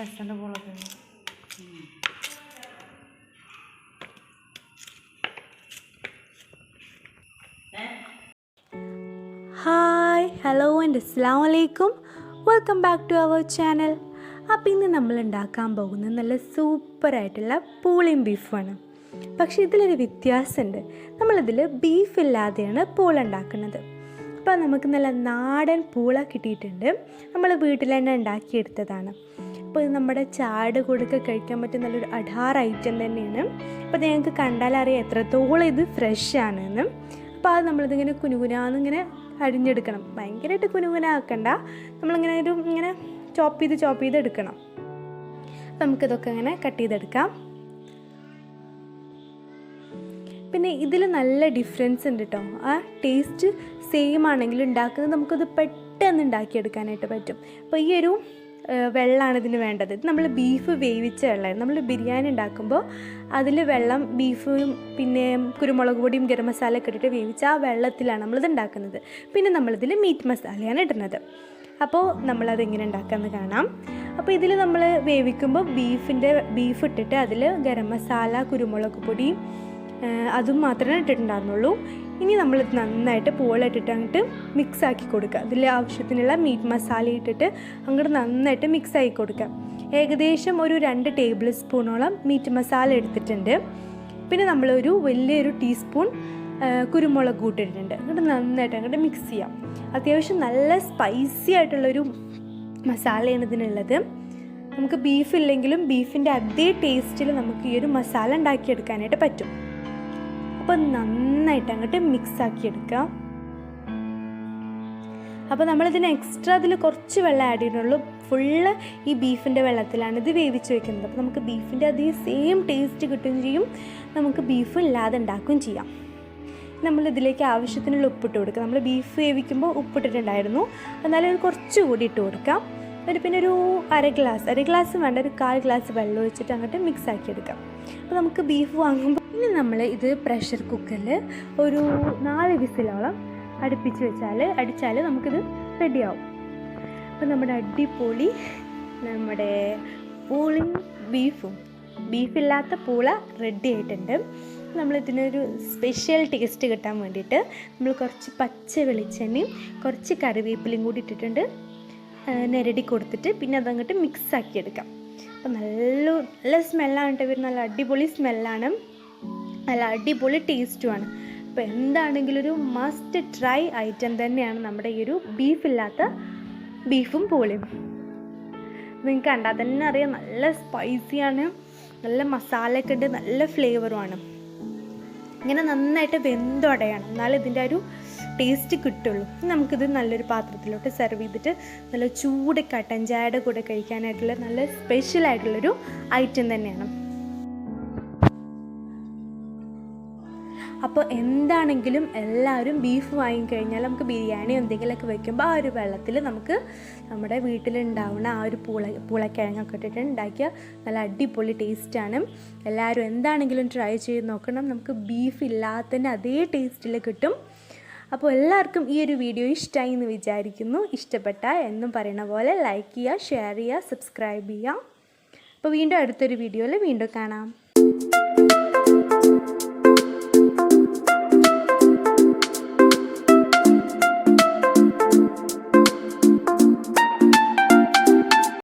രസമുണ്ട് പൂളൊക്കെ. Hi, hello and അസ്സലാമു അലൈക്കും. Welcome back to our channel. അപ്പോൾ ഇന്ന് നമ്മൾ ഉണ്ടാക്കാൻ പോകുന്നത് നല്ല സൂപ്പറായിട്ടുള്ള പൂളയും ബീഫുമാണ്. പക്ഷേ ഇതിലൊരു വ്യത്യാസമുണ്ട്. നമ്മളിതിൽ ബീഫ് ഇല്ലാതെയാണ് പൂള ഉണ്ടാക്കുന്നത്. അപ്പോൾ നമുക്ക് നല്ല നാടൻ പൂള കിട്ടിയിട്ടുണ്ട്. നമ്മൾ വീട്ടിൽ തന്നെ ഉണ്ടാക്കിയെടുത്തതാണ്. അപ്പോൾ ഇത് നമ്മുടെ ചാട് കൊടുക്കെ കഴിക്കാൻ പറ്റുന്ന നല്ലൊരു അഡാർ ഐറ്റം തന്നെയാണ്. അപ്പോൾ ഞങ്ങൾക്ക് കണ്ടാലറിയാം എത്രത്തോളം ഇത് ഫ്രഷ് ആണെന്ന്. അപ്പോൾ അത് നമ്മളിതിങ്ങനെ കുനുകുനാന്നിങ്ങനെ അരിഞ്ഞെടുക്കണം. ഭയങ്കരമായിട്ട് കുനുകുന ആക്കണ്ട, നമ്മളിങ്ങനെ ഇങ്ങനെ ചോപ്പ് ചെയ്ത് എടുക്കണം. അപ്പോൾ നമുക്കിതൊക്കെ ഇങ്ങനെ കട്ട് ചെയ്തെടുക്കാം. പിന്നെ ഇതിൽ നല്ല ഡിഫറൻസ് ഉണ്ട് കേട്ടോ. ആ ടേസ്റ്റ് സെയിം ആണെങ്കിലും ഉണ്ടാക്കുന്നത് നമുക്കത് പെട്ടെന്ന് ഉണ്ടാക്കിയെടുക്കാനായിട്ട് പറ്റും. അപ്പോൾ ഈ ഒരു വെള്ളമാണ് ഇതിന് വേണ്ടത്. ഇത് നമ്മൾ ബീഫ് വേവിച്ച വെള്ളമാണ്. നമ്മൾ ബിരിയാണി ഉണ്ടാക്കുമ്പോൾ അതിൽ വെള്ളം ബീഫും പിന്നെ കുരുമുളക് പൊടിയും ഗരം മസാല ഒക്കെ ഇട്ടിട്ട് വേവിച്ച ആ വെള്ളത്തിലാണ് നമ്മളിത് ഉണ്ടാക്കുന്നത്. പിന്നെ നമ്മളിതിൽ മീറ്റ് മസാലയാണ് ഇടുന്നത്. അപ്പോൾ നമ്മളതെങ്ങനെ ഉണ്ടാക്കാമെന്ന് കാണാം. അപ്പോൾ ഇതിൽ നമ്മൾ വേവിക്കുമ്പോൾ ബീഫ് ഇട്ടിട്ട് അതിൽ ഗരം മസാല കുരുമുളക് പൊടി അതും മാത്രമേ ഇട്ടിട്ടുണ്ടായിരുന്നുള്ളൂ. ഇനി നമ്മളിത് നന്നായിട്ട് പൂളിട്ടിട്ട് അങ്ങോട്ട് മിക്സാക്കി കൊടുക്കുക. അതിൽ ആവശ്യത്തിനുള്ള മീറ്റ് മസാല ഇട്ടിട്ട് അങ്ങോട്ട് നന്നായിട്ട് മിക്സാക്കി കൊടുക്കുക. ഏകദേശം ഒരു 2 ടേബിൾ സ്പൂണോളം മീറ്റ് മസാല എടുത്തിട്ടുണ്ട്. പിന്നെ നമ്മളൊരു വലിയൊരു ടീസ്പൂൺ കുരുമുളക് കൂട്ടിയിട്ടുണ്ട്. അങ്ങോട്ട് നന്നായിട്ട് അങ്ങോട്ട് മിക്സ് ചെയ്യാം. അത്യാവശ്യം നല്ല സ്പൈസി ആയിട്ടുള്ളൊരു മസാലയാണ് ഇതിനുള്ളത്. നമുക്ക് ബീഫ് ഇല്ലെങ്കിലും ബീഫിൻ്റെ അതേ ടേസ്റ്റിൽ നമുക്ക് ഈ ഒരു മസാല ഉണ്ടാക്കിയെടുക്കാനായിട്ട് പറ്റും. അപ്പോൾ നന്നായിട്ട് അങ്ങോട്ട് മിക്സാക്കി എടുക്കാം. അപ്പോൾ നമ്മളിതിന് എക്സ്ട്രാ അതിൽ കുറച്ച് വെള്ളം ആഡ് ചെയ്യുന്നുള്ളൂ. ഫുള്ള് ഈ ബീഫിൻ്റെ വെള്ളത്തിലാണ് ഇത് വേവിച്ച് വയ്ക്കുന്നത്. അപ്പോൾ നമുക്ക് ബീഫിൻ്റെ അതേ സെയിം ടേസ്റ്റ് കിട്ടുകയും ചെയ്യും, നമുക്ക് ബീഫ് ഇല്ലാതെ ഉണ്ടാക്കുകയും ചെയ്യാം. നമ്മളിതിലേക്ക് ആവശ്യത്തിനുള്ള ഉപ്പിട്ട് കൊടുക്കുക. നമ്മൾ ബീഫ് വേവിക്കുമ്പോൾ ഉപ്പിട്ടിട്ടുണ്ടായിരുന്നു, എന്നാലും കുറച്ചുകൂടി ഇട്ട് കൊടുക്കാം. പിന്നെ ഒരു അര ഗ്ലാസ് വേണ്ട, ഒരു 1/4 ഗ്ലാസ് വെള്ളം ഒഴിച്ചിട്ട് അങ്ങോട്ട് മിക്സ് ആക്കി എടുക്കാം. അപ്പോൾ നമുക്ക് ബീഫ് വാങ്ങുമ്പോൾ ഇനി നമ്മൾ ഇത് പ്രഷർ കുക്കറിൽ ഒരു 4 വിസിലോളം അടിച്ചാൽ നമുക്കിത് റെഡിയാവും. അപ്പോൾ നമ്മുടെ അടിപൊളി നമ്മുടെ പൂളയും ബീഫില്ലാത്ത പൂള റെഡി ആയിട്ടുണ്ട്. നമ്മളിതിനൊരു സ്പെഷ്യൽ ടേസ്റ്റ് കിട്ടാൻ വേണ്ടിയിട്ട് നമ്മൾ കുറച്ച് പച്ച വെളിച്ചെണ്ണയും കുറച്ച് കറിവേപ്പിലയും കൂടി ഇട്ടിട്ടുണ്ട്. നിരടി കൊടുത്തിട്ട് പിന്നെ അതങ്ങോട്ട് മിക്സാക്കി എടുക്കാം. അപ്പോൾ നല്ല സ്മെല്ലാണ് കേട്ടോ. ഇവർ നല്ല അടിപൊളി സ്മെല്ലാണ്, നല്ല അടിപൊളി ടേസ്റ്റുമാണ്. അപ്പോൾ എന്താണെങ്കിലും ഒരു മസ്റ്റ് ട്രൈ ഐറ്റം തന്നെയാണ് നമ്മുടെ ഈ ഒരു ബീഫില്ലാത്ത ബീഫും പൂളയും. നിങ്ങൾക്ക് കണ്ടാൽ തന്നെ അറിയാം നല്ല സ്പൈസിയാണ്, നല്ല മസാലയൊക്കെ ഉണ്ട്, നല്ല ഫ്ലേവറുമാണ്. ഇങ്ങനെ നന്നായിട്ട് വെന്തുടയണം, എന്നാലും ഇതിൻ്റെ ഒരു ടേസ്റ്റ് കിട്ടുള്ളൂ. നമുക്കിത് നല്ലൊരു പാത്രത്തിലോട്ട് സെർവ് ചെയ്തിട്ട് നല്ല ചൂട് കട്ടൻ ചായയുടെ കൂടെ കഴിക്കാനായിട്ടുള്ള നല്ല സ്പെഷ്യലായിട്ടുള്ളൊരു ഐറ്റം തന്നെയാണ്. അപ്പോൾ എന്താണെങ്കിലും എല്ലാവരും ബീഫ് വാങ്ങിക്കഴിഞ്ഞാൽ നമുക്ക് ബിരിയാണി എന്തെങ്കിലുമൊക്കെ വെക്കുമ്പോൾ ആ ഒരു വെള്ളത്തിൽ നമുക്ക് നമ്മുടെ വീട്ടിലുണ്ടാവുന്ന ആ ഒരു പൂളക്കിഴങ്ങൊക്കെ ഇട്ടിട്ട് ഉണ്ടാക്കിയ നല്ല അടിപൊളി ടേസ്റ്റാണ്. എല്ലാവരും എന്താണെങ്കിലും ട്രൈ ചെയ്ത് നോക്കണം. നമുക്ക് ബീഫ് ഇല്ലാത്തതിൻ്റെ അതേ ടേസ്റ്റിൽ കിട്ടും. അപ്പോൾ എല്ലാവർക്കും ഈ ഒരു വീഡിയോ ഇഷ്ടമായി എന്ന് വിചാരിക്കുന്നു. ഇഷ്ടപ്പെട്ടാൽ എന്നും പറയുന്ന പോലെ ലൈക്ക് ചെയ്യുക, ഷെയർ ചെയ്യുക, സബ്സ്ക്രൈബ് ചെയ്യുക. അപ്പോൾ വീണ്ടും അടുത്തൊരു വീഡിയോയിൽ വീണ്ടും കാണാം.